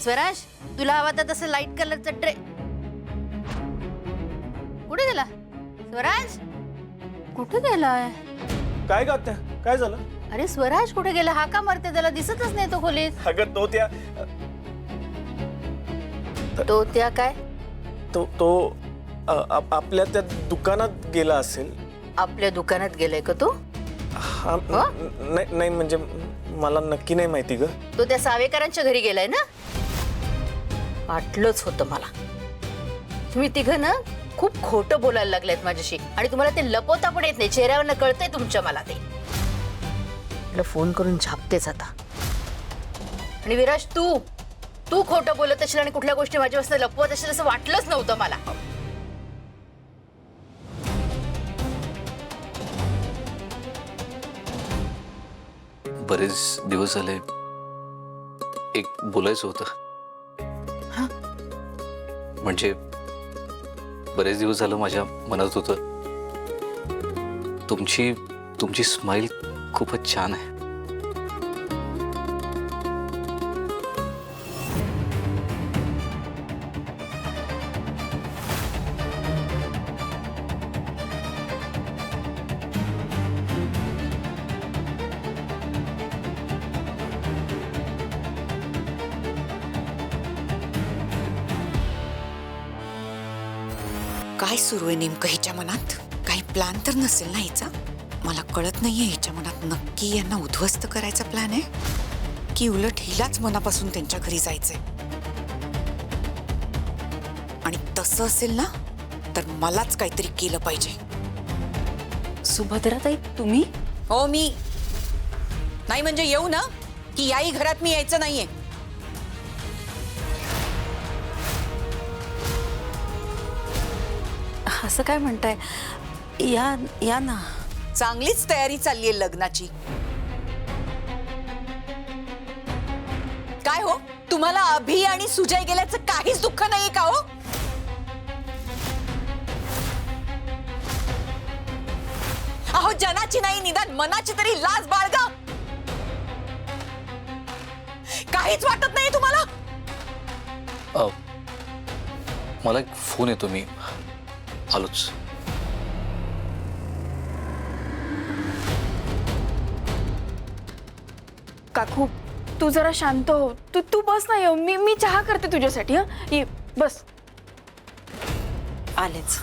स्वराज, तुला हवा तर तसं लाईट कलरचा ड्रेस. कुठे गेला स्वराज? कुठे गेलाय? काय गाते? काय झालं? अरे स्वराज कुठे गेला? हा का मरते? त्याला दिसतच नाही तो खोलीत. अगं तो त्या तो त्या काय? तो आपल्या त्या दुकानात गेला असेल. आपल्या दुकानात गेलाय का तो? नाही म्हणजे मला नक्की नाही माहिती ग. तो त्या सावेकरांच्या घरी गेलाय ना? वाटलंच होतं मला. तुम्ही तिघं ना खूप खोटं बोलायला लागलेत माझ्याशी आणि तुम्हाला ते लपवता पण येत नाही. चेहऱ्यावर कळतंय तुमच्या मला ते. फोन करून झापतेच आता. आणि विराज तू खोटं बोलत असेल आणि कुठल्या गोष्टी माझ्यापासून लपवत असेल असं वाटलंच नव्हतं मला. बरेच दिवस झाले एक बोलायचं होतं. म्हणजे बरेच दिवस झालं माझ्या मनात होतं. तुमची स्माइल खूपच छान आहे. काय सुरू आहे नेमकं हिच्या मनात? काही प्लॅन तर नसेल ना हिचा? मला कळत नाहीये हिच्या मनात नक्की यांना उद्ध्वस्त करायचा प्लॅन आहे की उलट हिलाच मनापासून त्यांच्या घरी जायचंय. आणि तसं असेल ना तर मलाच काहीतरी केलं पाहिजे. सुभद्राताई तुम्ही? हो मी नाही म्हणजे येऊ ना की याही घरात मी यायचं नाहीये. असं काय म्हणताय? या ना. चांगलीच तयारी चालली आहे लग्नाची. काय हो तुम्हाला अभि आणि सुजय गेल्याचं काहीच दुःख नाहीये का हो? अहो जनाची नाही निदान मनाची तरी लाज बाळगा. काहीच वाटत नाही तुम्हाला? मला एक फोन येतो, मी आलोच. काकू तू जरा शांत हो. तू बस ना. मी चहा करते तुझ्यासाठी. हा बस. आलेच.